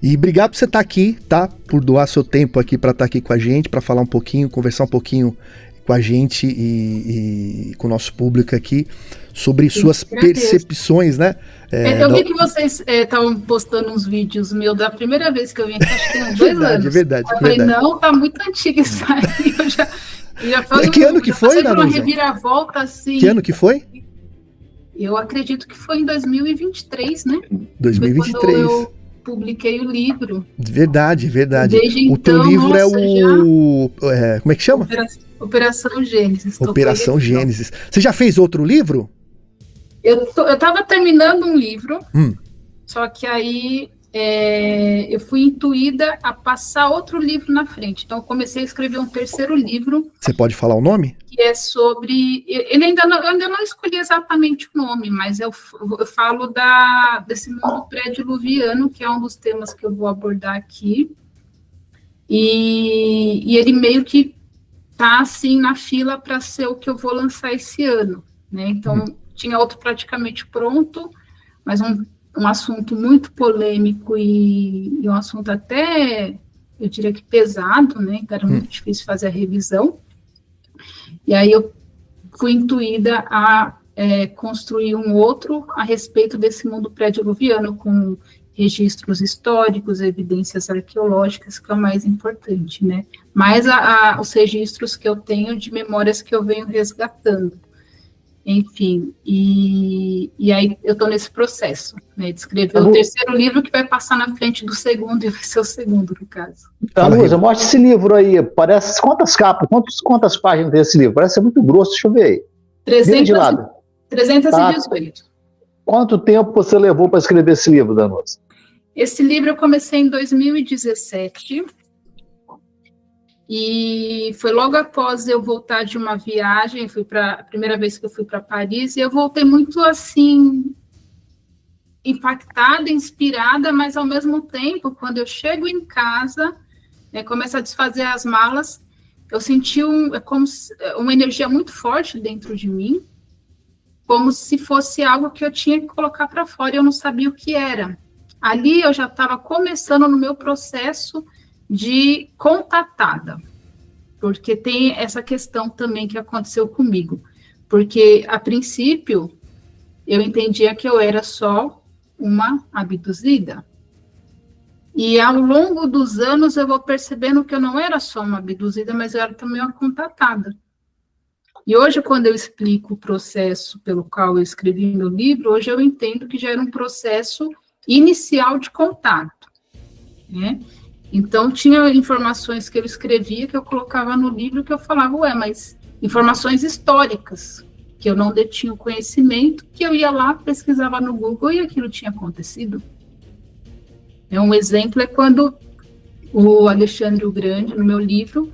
E obrigado por você estar aqui, tá? Por doar seu tempo aqui para estar aqui com a gente, para falar um pouquinho, conversar um pouquinho com a gente e com o nosso público aqui sobre suas percepções, né? Eu vi que vocês estavam postando uns vídeos meus da primeira vez que eu vim aqui, acho que tem uns 2 anos. É verdade. Eu falei, não, tá muito antigo isso aí. Eu já falei, que ano que foi, Danusa? Uma reviravolta assim. Que ano que foi? Eu acredito que foi em 2023, né? 2023. Foi quando eu publiquei o livro. Verdade. Desde o teu livro nossa, é o... como é que chama? Operação Gênesis. Operação Gênesis. Você já fez outro livro? Eu tava terminando um livro, só que aí eu fui intuída a passar outro livro na frente. Então eu comecei a escrever um terceiro livro. Você pode falar o nome? Que é sobre... eu ainda não escolhi exatamente o nome, mas eu falo desse mundo pré-diluviano, que é um dos temas que eu vou abordar aqui. E ele meio que tá assim na fila para ser o que eu vou lançar esse ano, né? Então tinha outro praticamente pronto, mas um assunto muito polêmico e um assunto até, eu diria que pesado, né? Então era muito difícil fazer a revisão. E aí eu fui intuída a construir um outro a respeito desse mundo pré-diluviano, com registros históricos, evidências arqueológicas, que é o mais importante, né? Mais os registros que eu tenho de memórias que eu venho resgatando. Enfim, e aí eu estou nesse processo, né, de escrever o terceiro livro que vai passar na frente do segundo, e vai ser o segundo, no caso. Danusa, mostra esse livro aí, parece, quantas capas, quantas páginas tem esse livro? Parece ser muito grosso, deixa eu ver aí. 318. Quanto tempo você levou para escrever esse livro, Danusa? Esse livro eu comecei em 2017, e foi logo após eu voltar de uma viagem, a primeira vez que eu fui para Paris, e eu voltei muito, assim, impactada, inspirada, mas ao mesmo tempo, quando eu chego em casa, começo a desfazer as malas, eu senti uma energia muito forte dentro de mim, como se fosse algo que eu tinha que colocar para fora, e eu não sabia o que era. Ali eu já estava começando no meu processo de contatada, porque tem essa questão também que aconteceu comigo, porque a princípio eu entendia que eu era só uma abduzida, e ao longo dos anos eu vou percebendo que eu não era só uma abduzida, mas eu era também uma contatada. E hoje, quando eu explico o processo pelo qual eu escrevi meu livro, hoje eu entendo que já era um processo inicial de contato, né? Então, tinha informações que eu escrevia, que eu colocava no livro, que eu falava, mas informações históricas, que eu não detinha o conhecimento, que eu ia lá, pesquisava no Google e aquilo tinha acontecido. Um exemplo é quando o Alexandre o Grande, no meu livro,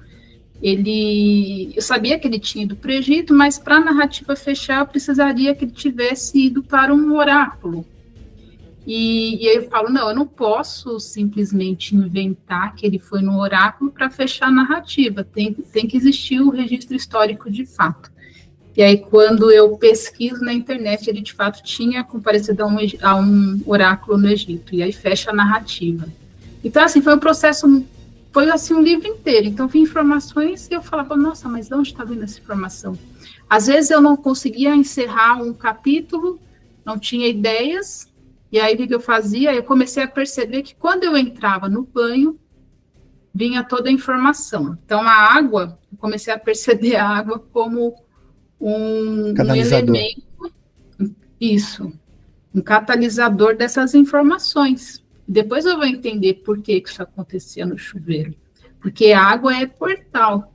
eu sabia que ele tinha ido para o Egito, mas para a narrativa fechar, eu precisaria que ele tivesse ido para um oráculo. E aí eu falo, não, eu não posso simplesmente inventar que ele foi no oráculo para fechar a narrativa, tem que existir o registro histórico de fato. E aí, quando eu pesquiso na internet, ele de fato tinha comparecido a um oráculo no Egito, e aí fecha a narrativa. Então, assim, foi um processo, foi assim um livro inteiro. Então, vi informações e eu falava, nossa, mas de onde está vindo essa informação? Às vezes eu não conseguia encerrar um capítulo, não tinha ideias. E aí, o que eu fazia? Eu comecei a perceber que quando eu entrava no banho, vinha toda a informação. Então, a água, eu comecei a perceber a água como um elemento, um catalisador dessas informações. Depois eu vou entender por que isso acontecia no chuveiro. Porque a água é portal.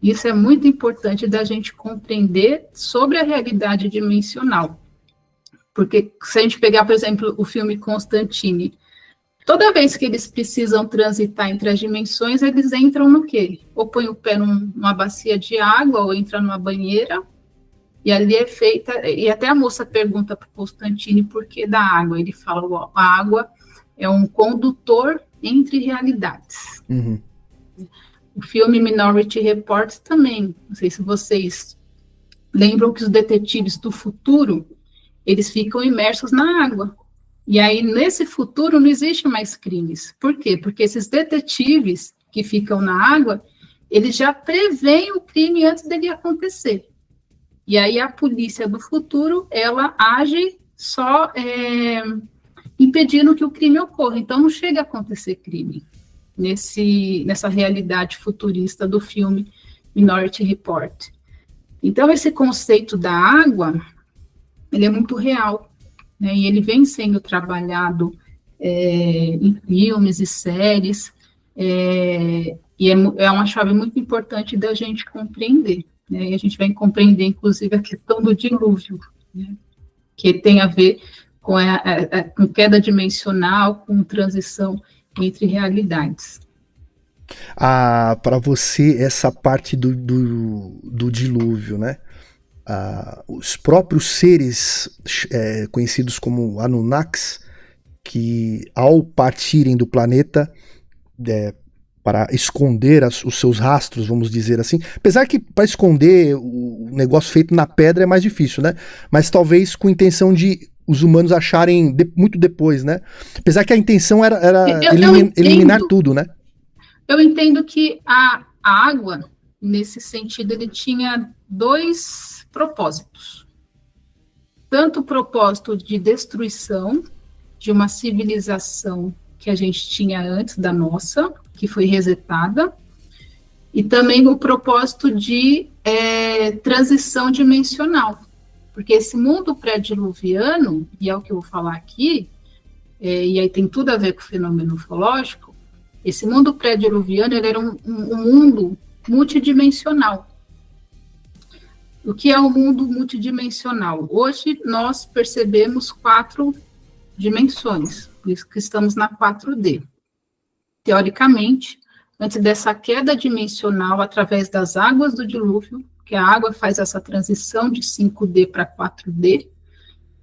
Isso é muito importante da gente compreender sobre a realidade dimensional. Porque se a gente pegar, por exemplo, o filme Constantine, toda vez que eles precisam transitar entre as dimensões, eles entram no quê? Ou põem o pé numa bacia de água, ou entram numa banheira, e ali é feita... E até a moça pergunta para o Constantine por que da água. Ele fala, ó, a água é um condutor entre realidades. Uhum. O filme Minority Report também, não sei se vocês lembram que os detetives do futuro, eles ficam imersos na água. E aí, nesse futuro, não existe mais crimes. Por quê? Porque esses detetives que ficam na água, eles já preveem o crime antes dele acontecer. E aí, a polícia do futuro, ela age só impedindo que o crime ocorra. Então, não chega a acontecer crime nessa realidade futurista do filme Minority Report. Então, esse conceito da água, ele é muito real, né? E ele vem sendo trabalhado em filmes e séries, e é uma chave muito importante da gente compreender, né? E a gente vai compreender, inclusive, a questão do dilúvio, né? Que tem a ver com queda dimensional, com transição entre realidades. Para você, essa parte do dilúvio, né? Os próprios seres conhecidos como Anunnakis, que ao partirem do planeta para esconder os seus rastros, vamos dizer assim, apesar que para esconder o negócio feito na pedra é mais difícil, né? Mas talvez com a intenção de os humanos acharem muito depois, né? Apesar que a intenção era eliminar tudo, né? Eu entendo que a água, nesse sentido, ele tinha 2 propósitos. Tanto o propósito de destruição de uma civilização que a gente tinha antes da nossa, que foi resetada, e também o propósito de transição dimensional. Porque esse mundo pré-diluviano, e é o que eu vou falar aqui, e aí tem tudo a ver com o fenômeno ufológico, esse mundo pré-diluviano ele era um mundo multidimensional. O que é um mundo multidimensional? Hoje nós percebemos 4 dimensões, por isso que estamos na 4D. Teoricamente, antes dessa queda dimensional através das águas do dilúvio, que a água faz essa transição de 5D para 4D,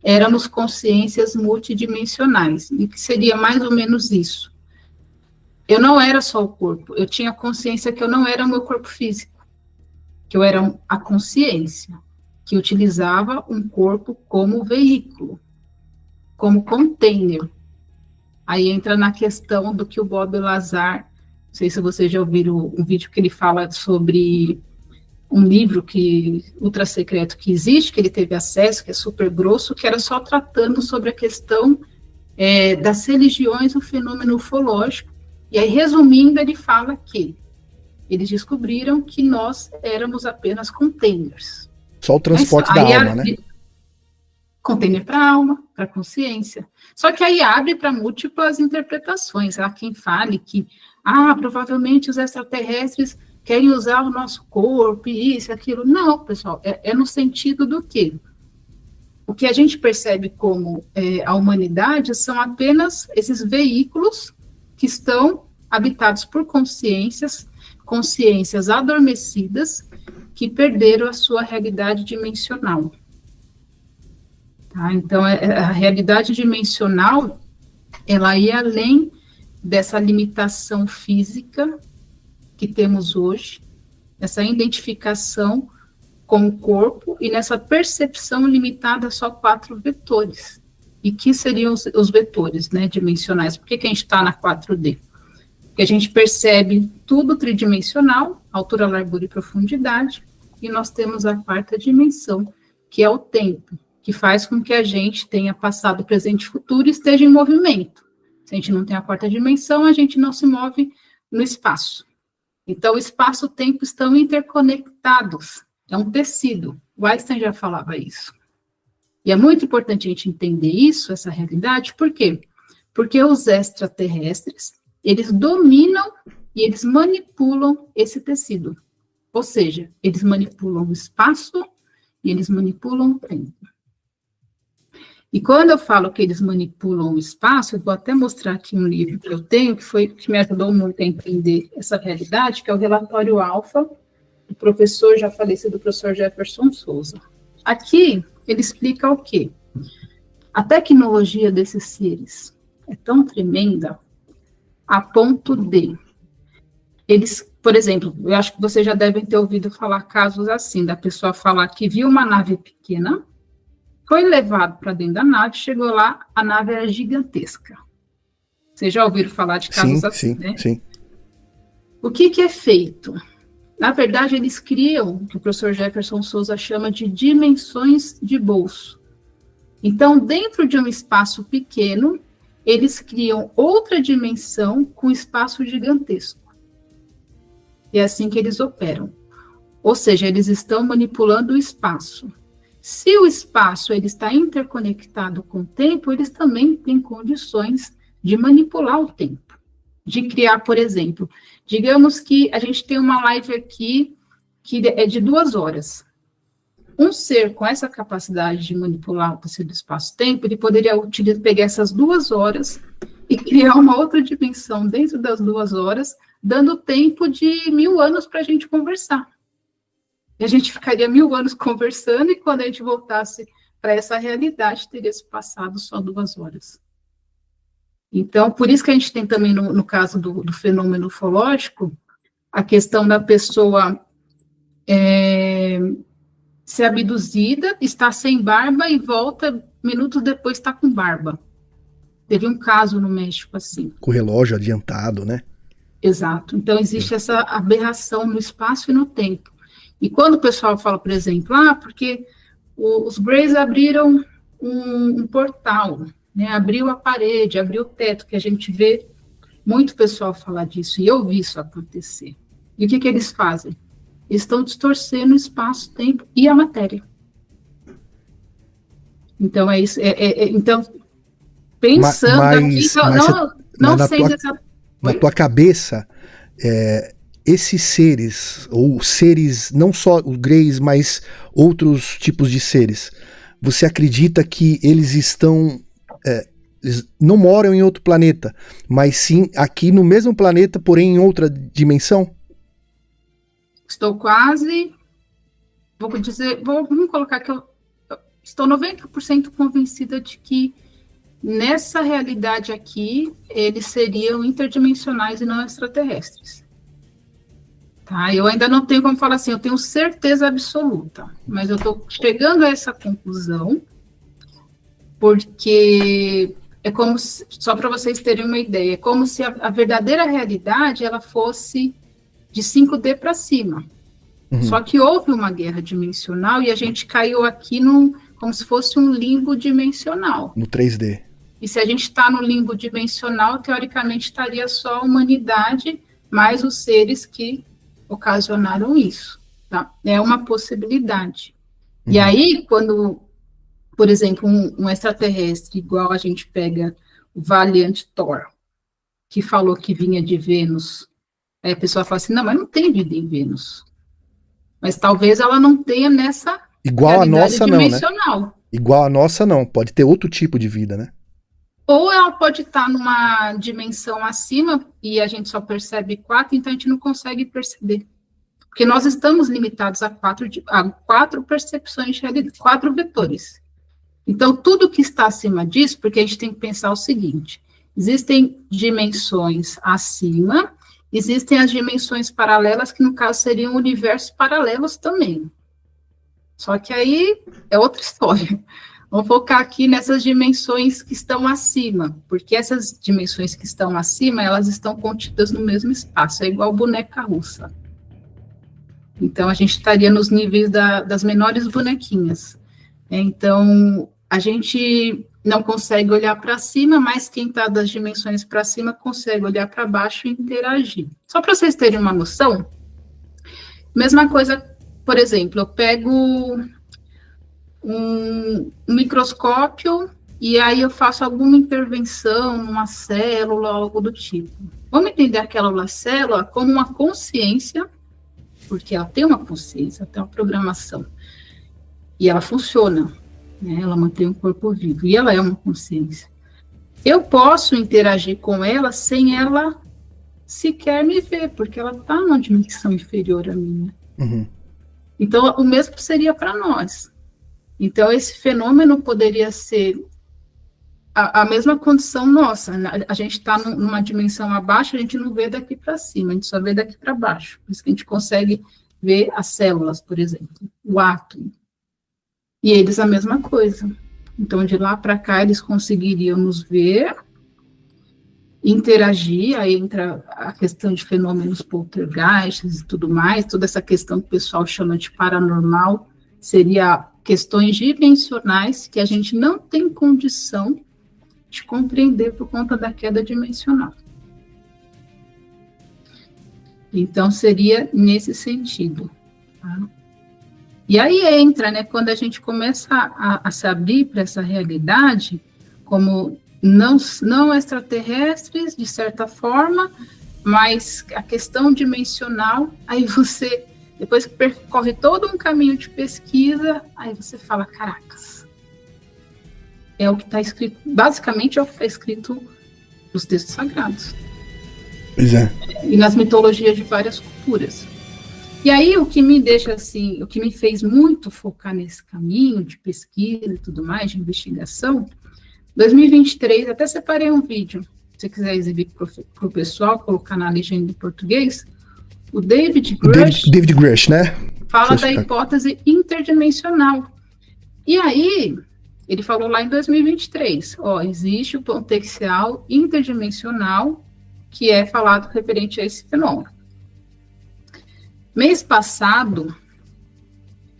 éramos consciências multidimensionais, e que seria mais ou menos isso. Eu não era só o corpo, eu tinha consciência que eu não era o meu corpo físico, que eu era a consciência, que utilizava um corpo como veículo, como container. Aí entra na questão do que o Bob Lazar, não sei se vocês já ouviram um vídeo que ele fala sobre um livro ultra secreto que existe, que ele teve acesso, que é super grosso, que era só tratando sobre a questão das religiões, o fenômeno ufológico. E aí, resumindo, ele fala que eles descobriram que nós éramos apenas containers. Só o transporte da alma, né? Container para a alma, para a consciência. Só que aí abre para múltiplas interpretações. Há quem fale que, provavelmente os extraterrestres querem usar o nosso corpo, isso, aquilo. Não, pessoal, é no sentido do quê? O que a gente percebe como a humanidade são apenas esses veículos que estão habitados por consciências adormecidas que perderam a sua realidade dimensional. Tá? Então, a realidade dimensional, ela ia além dessa limitação física que temos hoje, essa identificação com o corpo e nessa percepção limitada a só 4 vetores. E que seriam os vetores, né, dimensionais? Por que a gente está na 4D? Porque a gente percebe tudo tridimensional, altura, largura e profundidade, e nós temos a 4ª dimensão, que é o tempo, que faz com que a gente tenha passado, presente e futuro e esteja em movimento. Se a gente não tem a 4ª dimensão, a gente não se move no espaço. Então, o espaço e o tempo estão interconectados, é um tecido. O Einstein já falava isso. E é muito importante a gente entender isso, essa realidade, por quê? Porque os extraterrestres, eles dominam e eles manipulam esse tecido. Ou seja, eles manipulam o espaço e eles manipulam o tempo. E quando eu falo que eles manipulam o espaço, eu vou até mostrar aqui um livro que eu tenho, que me ajudou muito a entender essa realidade, que é o Relatório Alfa, do professor já falecido, professor Jefferson Souza. Aqui, ele explica o quê? A tecnologia desses seres é tão tremenda a ponto de eles, por exemplo, eu acho que vocês já devem ter ouvido falar casos assim, da pessoa falar que viu uma nave pequena, Foi levado para dentro da nave, chegou lá, a nave era gigantesca. Vocês já ouviram falar de casos assim, né? Sim. O que é feito? Na verdade, eles criam o que o professor Jefferson Souza chama de dimensões de bolso. Então, dentro de um espaço pequeno, eles criam outra dimensão com espaço gigantesco. E é assim que eles operam. Ou seja, eles estão manipulando o espaço. Se o espaço ele está interconectado com o tempo, eles também têm condições de manipular o tempo. De criar, por exemplo, digamos que a gente tem uma live aqui que é de 2 horas. Um ser com essa capacidade de manipular o tecido do espaço-tempo, ele poderia pegar essas 2 horas e criar uma outra dimensão dentro das 2 horas, dando tempo de 1000 anos para a gente conversar. E a gente ficaria 1000 anos conversando, e quando a gente voltasse para essa realidade, teria se passado só 2 horas. Então, por isso que a gente tem também, no caso do fenômeno ufológico, a questão da pessoa ser abduzida, estar sem barba e volta, minutos depois está com barba. Teve um caso no México assim. Com o relógio adiantado, né? Exato. Então, existe essa aberração no espaço e no tempo. E quando o pessoal fala, por exemplo, porque os Greys abriram um portal, né, abriu a parede, abriu o teto, que a gente vê muito pessoal falar disso, e eu vi isso acontecer. E o que eles fazem? Eles estão distorcendo o espaço, o tempo e a matéria. Então, é isso. Então, pensando aqui, não sendo essa... Na tua cabeça, esses seres, ou seres, não só os Greys, mas outros tipos de seres, você acredita que eles estão... eles não moram em outro planeta, mas sim aqui no mesmo planeta, porém em outra dimensão? Estou quase... Vamos colocar que eu estou 90% convencida de que nessa realidade aqui, eles seriam interdimensionais e não extraterrestres. Tá? Eu ainda não tenho como falar assim, eu tenho certeza absoluta, mas eu estou chegando a essa conclusão, porque é como se, só para vocês terem uma ideia, é como se a verdadeira realidade ela fosse de 5D para cima. Uhum. Só que houve uma guerra dimensional e a gente caiu aqui como se fosse um limbo dimensional. No 3D. E se a gente está no limbo dimensional, teoricamente estaria só a humanidade, mais os seres que ocasionaram isso. Tá? É uma possibilidade. Uhum. E aí, quando, por exemplo, um extraterrestre, igual a gente pega o Valiant Thor, que falou que vinha de Vênus, aí a pessoa fala assim, não, mas não tem vida em Vênus. Mas talvez ela não tenha nessa igual a nossa dimensional. Não, né? Igual a nossa não, pode ter outro tipo de vida, né? Ou ela pode estar numa dimensão acima e a gente só percebe 4, então a gente não consegue perceber. Porque nós estamos limitados a 4 percepções de realidade, 4 vetores. Então, tudo que está acima disso, porque a gente tem que pensar o seguinte, existem dimensões acima, existem as dimensões paralelas, que no caso seriam universos paralelos também. Só que aí é outra história. Vamos focar aqui nessas dimensões que estão acima, porque essas dimensões que estão acima, elas estão contidas no mesmo espaço, é igual boneca russa. Então, a gente estaria nos níveis das menores bonequinhas. Então, a gente não consegue olhar para cima, mas quem está das dimensões para cima consegue olhar para baixo e interagir. Só para vocês terem uma noção, mesma coisa, por exemplo, eu pego um microscópio e aí eu faço alguma intervenção numa célula, algo do tipo. Vamos entender aquela célula como uma consciência, porque ela tem uma consciência, tem uma programação, e ela funciona, né? Ela mantém o corpo vivo, e ela é uma consciência. Eu posso interagir com ela sem ela sequer me ver, porque ela está numa dimensão inferior à minha. Uhum. Então, o mesmo seria para nós. Então, esse fenômeno poderia ser a mesma condição nossa. A gente está numa dimensão abaixo, a gente não vê daqui para cima, a gente só vê daqui para baixo. Por isso que a gente consegue ver as células, por exemplo, o átomo. E eles a mesma coisa. Então, de lá para cá, eles conseguiriam nos ver, interagir, aí entra a questão de fenômenos poltergeists e tudo mais, toda essa questão que o pessoal chama de paranormal, seria questões dimensionais que a gente não tem condição de compreender por conta da queda dimensional. Então, seria nesse sentido. Tá? E aí entra, né, quando a gente começa a se abrir para essa realidade, como não extraterrestres, de certa forma, mas a questão dimensional, aí você, depois que percorre todo um caminho de pesquisa, aí você fala, caracas, é o que está escrito, basicamente é o que está escrito nos textos sagrados. Pois é. E nas mitologias de várias culturas. E aí o que me deixa assim, o que me fez muito focar nesse caminho de pesquisa e tudo mais, de investigação, 2023, até separei um vídeo, se você quiser exibir para o pessoal, colocar na legenda em português, o David Grush, David Grush, né? Fala da hipótese interdimensional. E aí, ele falou lá em 2023, existe o potencial interdimensional que é falado referente a esse fenômeno. Mês passado,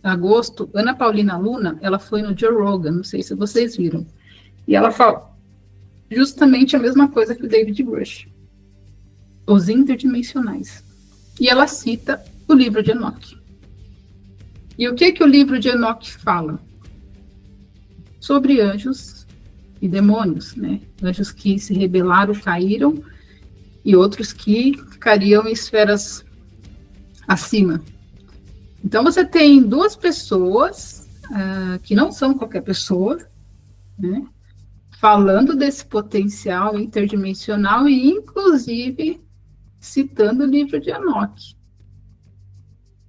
agosto, Ana Paulina Luna, ela foi no Joe Rogan, não sei se vocês viram, e ela falou justamente a mesma coisa que o David Grush, os interdimensionais. E ela cita o livro de Enoque. E o que o livro de Enoque fala? Sobre anjos e demônios, né? Anjos que se rebelaram, caíram, e outros que ficariam em esferas acima. Então, você tem duas pessoas, que não são qualquer pessoa, né? Falando desse potencial interdimensional e, inclusive, citando o livro de Enoque.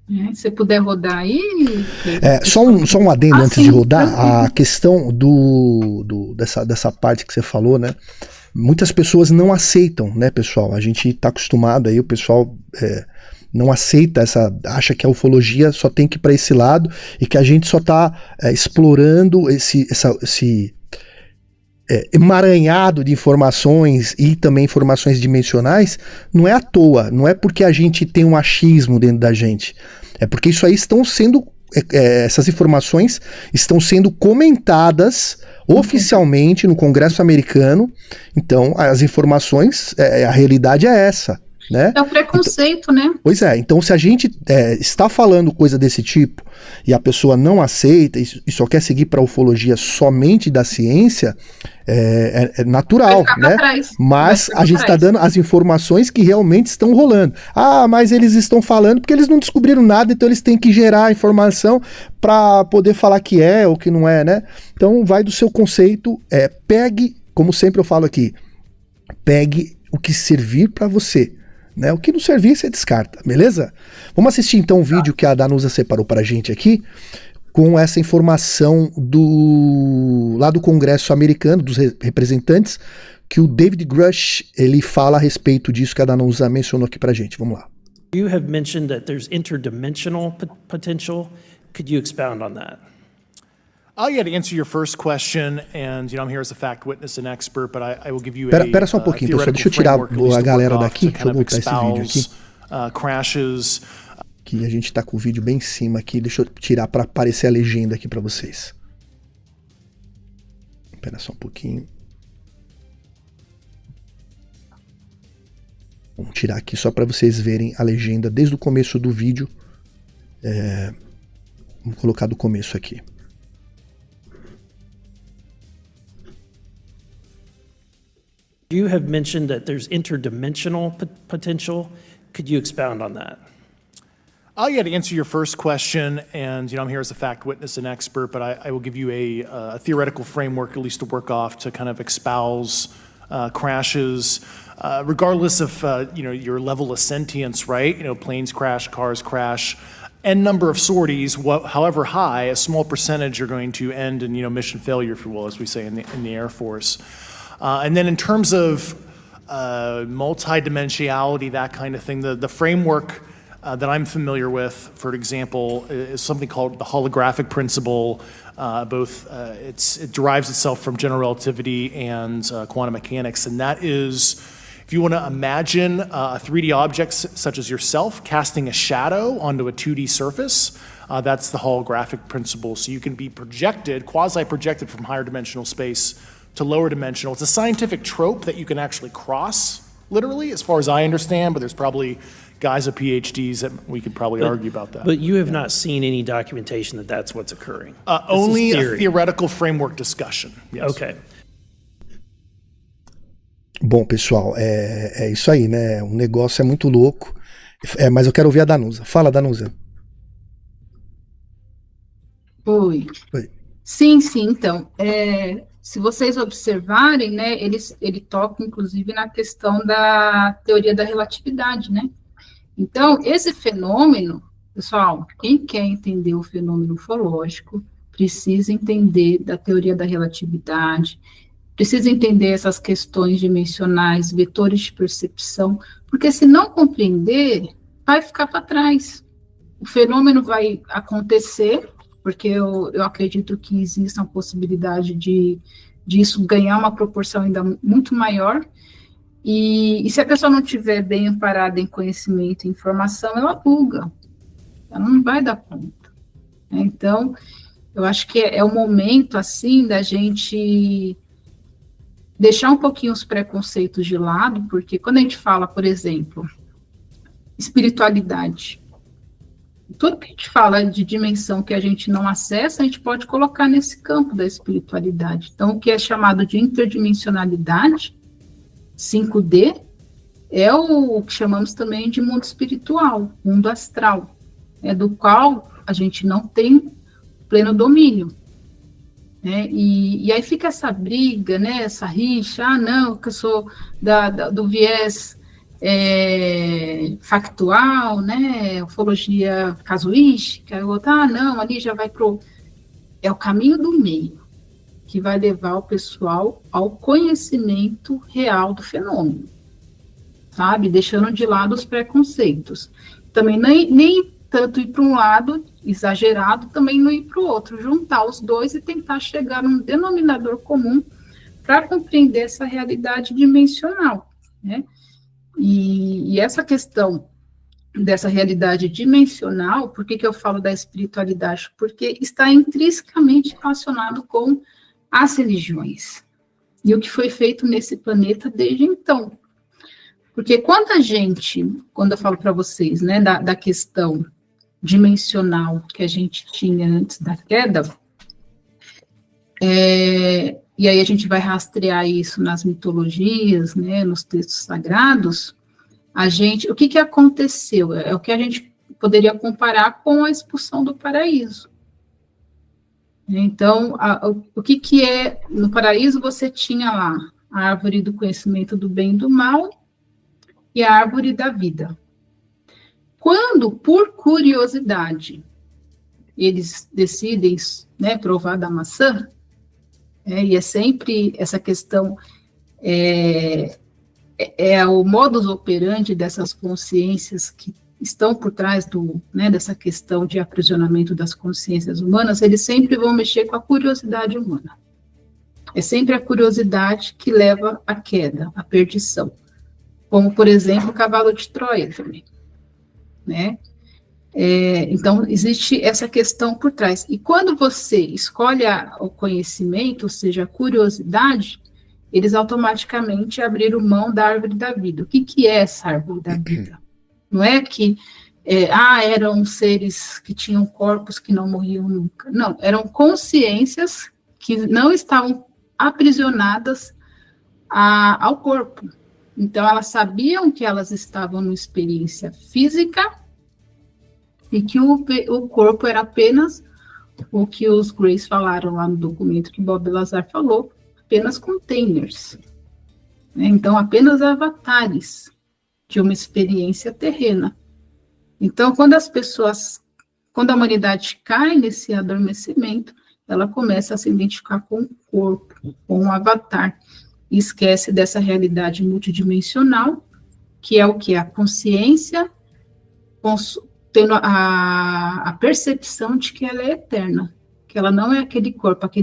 Se você puder rodar aí... Só um adendo antes de rodar, a questão dessa parte que você falou, né? Muitas pessoas não aceitam, né, pessoal? A gente está acostumado aí, o pessoal não aceita acha que a ufologia só tem que ir para esse lado e que a gente só está explorando esse emaranhado de informações e também informações dimensionais. Não é à toa, não é porque a gente tem um achismo dentro da gente, é porque isso aí essas informações estão sendo comentadas oficialmente no Congresso americano. Então as informações, a realidade é essa, né? É o preconceito, então, né? Pois é, então se a gente está falando coisa desse tipo e a pessoa não aceita e só quer seguir para a ufologia somente da ciência, é natural, né? Mas a gente está dando as informações que realmente estão rolando. Mas eles estão falando porque eles não descobriram nada, então eles têm que gerar informação para poder falar que é ou que não é, né? Então vai do seu conceito, pegue, como sempre eu falo aqui, pegue o que servir para você. Né? O que não servir, você descarta, beleza? Vamos assistir então o vídeo que a Danusa separou pra gente aqui, com essa informação lá do Congresso americano, dos representantes, que o David Grush, ele fala a respeito disso que a Danusa mencionou aqui pra gente. Vamos lá. You have mentioned that there's interdimensional potential. Could you expound on that? Yeah, to answer your first question, and I'm here as a fact witness and expert, but I will give you Pera só um pouquinho, pessoal. Deixa eu tirar a galera daqui. Deixa eu voltar esse vídeo aqui. Crashes. Que a gente tá com o vídeo bem em cima aqui. Deixa eu tirar para aparecer a legenda aqui para vocês. Pera só um pouquinho. Vamos tirar aqui só para vocês verem a legenda desde o começo do vídeo. Vamos colocar do começo aqui. You have mentioned that there's interdimensional potential. Could you expound on that? Yeah, to answer your first question, and I'm here as a fact witness and expert, but I will give you a theoretical framework, at least to work off, to kind of espouse crashes, regardless of your level of sentience, right? Planes crash, cars crash, n number of sorties, however high, a small percentage are going to end in mission failure, if you will, as we say in the Air Force. And then in terms of multidimensionality, that kind of thing, the framework that I'm familiar with, for example, is something called the holographic principle. It derives itself from general relativity and quantum mechanics, and that is, if you want to imagine a 3D object such as yourself casting a shadow onto a 2D surface, that's the holographic principle. So you can be projected, quasi-projected from higher dimensional space to lower dimensional. It's a scientific trope that you can actually cross, literally, as far as I understand, but there's probably guys with PhDs that we could probably argue about that. But you have not seen any documentation that that's what's occurring? Only a theoretical framework discussion. Yes. Okay. Bom, pessoal, é isso aí, né? O negócio é muito louco. Mas eu quero ouvir a Danusa. Fala, Danusa. Oi. Sim, então. Se vocês observarem, né, ele toca, inclusive, na questão da teoria da relatividade, né? Então, esse fenômeno, pessoal, quem quer entender o fenômeno ufológico, precisa entender da teoria da relatividade, precisa entender essas questões dimensionais, vetores de percepção, porque se não compreender, vai ficar para trás. O fenômeno vai acontecer, porque eu acredito que existe a possibilidade de isso ganhar uma proporção ainda muito maior, e se a pessoa não estiver bem amparada em conhecimento e informação, ela buga, ela não vai dar conta. Então, eu acho que é o momento, assim, da gente deixar um pouquinho os preconceitos de lado, porque quando a gente fala, por exemplo, espiritualidade, tudo que a gente fala de dimensão que a gente não acessa, a gente pode colocar nesse campo da espiritualidade. Então, o que é chamado de interdimensionalidade, 5D, é o que chamamos também de mundo espiritual, mundo astral, do qual a gente não tem pleno domínio. Né? E aí fica essa briga, né, essa rixa, não, que eu sou do viés factual, né, ufologia casuística, o outro, não, ali já vai é o caminho do meio, que vai levar o pessoal ao conhecimento real do fenômeno, sabe, deixando de lado os preconceitos. Também nem tanto ir para um lado exagerado, também não ir para o outro, juntar os dois e tentar chegar num denominador comum para compreender essa realidade dimensional, né? E essa questão dessa realidade dimensional, por que eu falo da espiritualidade? Porque está intrinsecamente relacionado com as religiões e o que foi feito nesse planeta desde então. Porque quando eu falo para vocês, né, da questão dimensional que a gente tinha antes da queda, e aí a gente vai rastrear isso nas mitologias, né, nos textos sagrados, o que aconteceu? É o que a gente poderia comparar com a expulsão do paraíso. Então, o que é, no paraíso você tinha lá a árvore do conhecimento do bem e do mal e a árvore da vida. Quando, por curiosidade, eles decidem, né, provar da maçã, e é sempre essa questão, o modus operandi dessas consciências que estão por trás dessa questão de aprisionamento das consciências humanas, eles sempre vão mexer com a curiosidade humana. É sempre a curiosidade que leva à queda, à perdição. Como, por exemplo, o cavalo de Troia também, né? Então, existe essa questão por trás. E quando você escolhe o conhecimento, ou seja, a curiosidade, eles automaticamente abriram mão da árvore da vida. O que é essa árvore da vida? Não é que eram seres que tinham corpos que não morriam nunca. Não, eram consciências que não estavam aprisionadas ao corpo. Então, elas sabiam que elas estavam numa experiência física e que o corpo era apenas o que os Greys falaram lá no documento que Bob Lazar falou, apenas containers. Né? Então, apenas avatares de uma experiência terrena. Então, quando a humanidade cai nesse adormecimento, ela começa a se identificar com o corpo, com o avatar, e esquece dessa realidade multidimensional, que é o que? A consciência tendo a percepção de que ela é eterna, que ela não é aquele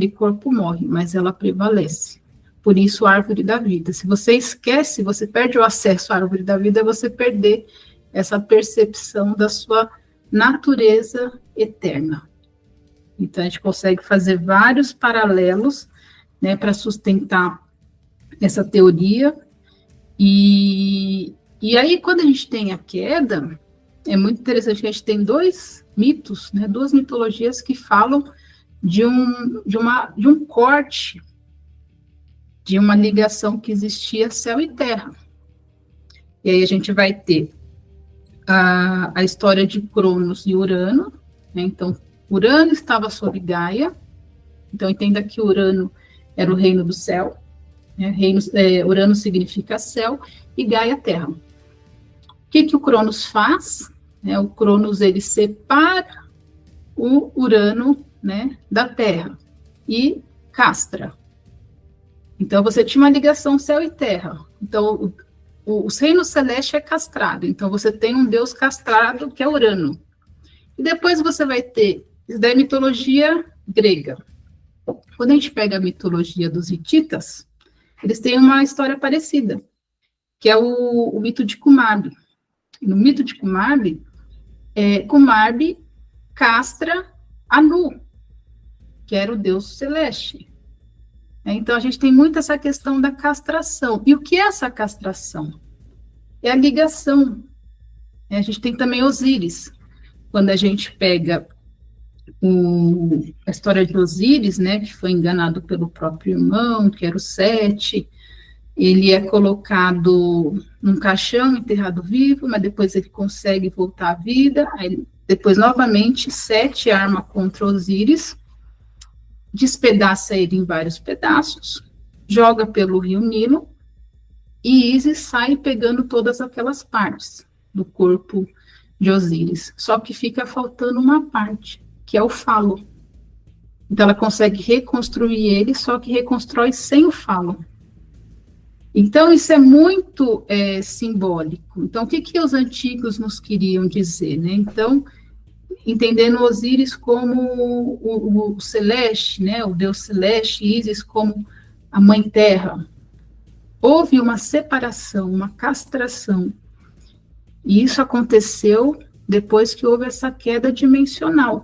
corpo morre, mas ela prevalece. Por isso, a árvore da vida. Se você esquece, você perde o acesso à árvore da vida, você perder essa percepção da sua natureza eterna. Então, a gente consegue fazer vários paralelos, né, para sustentar essa teoria. E aí, quando a gente tem a queda, é muito interessante que a gente tem dois mitos, né, duas mitologias que falam de um corte, de uma ligação que existia céu e terra. E aí a gente vai ter a história de Cronos e Urano, né? Então, Urano estava sob Gaia, então entenda que Urano era o reino do céu, né? Urano significa céu, e Gaia terra. O que o Cronos faz? O Cronos, ele separa o Urano, né, da terra, e castra. Então, você tinha uma ligação céu e terra. Então, o reino celeste é castrado. Então, você tem um deus castrado, que é Urano. E depois você vai ter, isso daí é mitologia grega. Quando a gente pega a mitologia dos hititas, eles têm uma história parecida, que é o mito de Kumab. No mito de Kumab, Kumab castra Anu, que era o deus celeste. Então, a gente tem muito essa questão da castração. E o que é essa castração? É a ligação. A gente tem também Osíris. Quando a gente pega a história de Osíris, né, que foi enganado pelo próprio irmão, que era o Sete, ele é colocado num caixão, enterrado vivo, mas depois ele consegue voltar à vida. Aí, depois, novamente, Sete arma contra Osíris, despedaça ele em vários pedaços, joga pelo rio Nilo, e Ísis sai pegando todas aquelas partes do corpo de Osíris. Só que fica faltando uma parte, que é o falo. Então, ela consegue reconstruir ele, só que reconstrói sem o falo. Então, isso é muito simbólico. Então, o que os antigos nos queriam dizer, né? Então, entendendo Osíris como o celeste, né, o deus celeste, Ísis como a mãe terra. Houve uma separação, uma castração, e isso aconteceu depois que houve essa queda dimensional.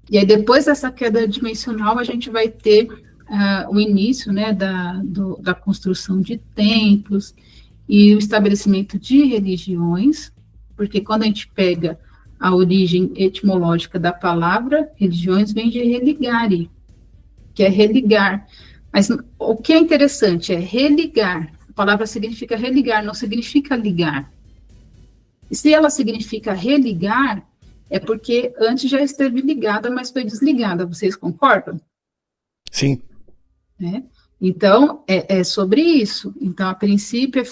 E aí, depois dessa queda dimensional, a gente vai ter o início, né, da construção de templos e o estabelecimento de religiões, porque quando a gente pega a origem etimológica da palavra, religiões vem de religare, que é religar. Mas o que é interessante é religar. A palavra significa religar, não significa ligar. E se ela significa religar, é porque antes já esteve ligada, mas foi desligada. Vocês concordam? Sim. Então, é sobre isso. Então, a princípio,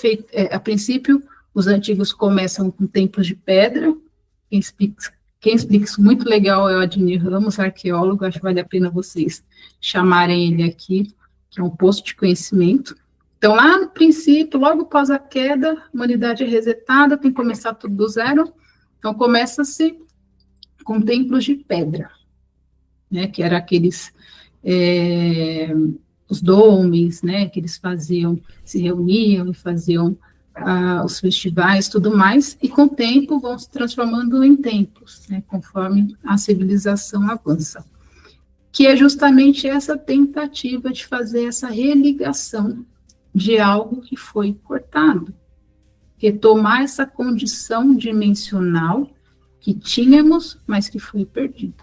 os antigos começam com templos de pedra. Quem explica isso muito legal é o Adnir Ramos, arqueólogo. Acho que vale a pena vocês chamarem ele aqui, que é um posto de conhecimento. Então, lá no princípio, logo após a queda, a humanidade é resetada, tem que começar tudo do zero. Então, começa-se com templos de pedra, né, que eram aqueles, os domes, né, que eles faziam, se reuniam e faziam os festivais, tudo mais, e com o tempo vão se transformando em templos, né, conforme a civilização avança. Que é justamente essa tentativa de fazer essa religação de algo que foi cortado, retomar essa condição dimensional que tínhamos, mas que foi perdido.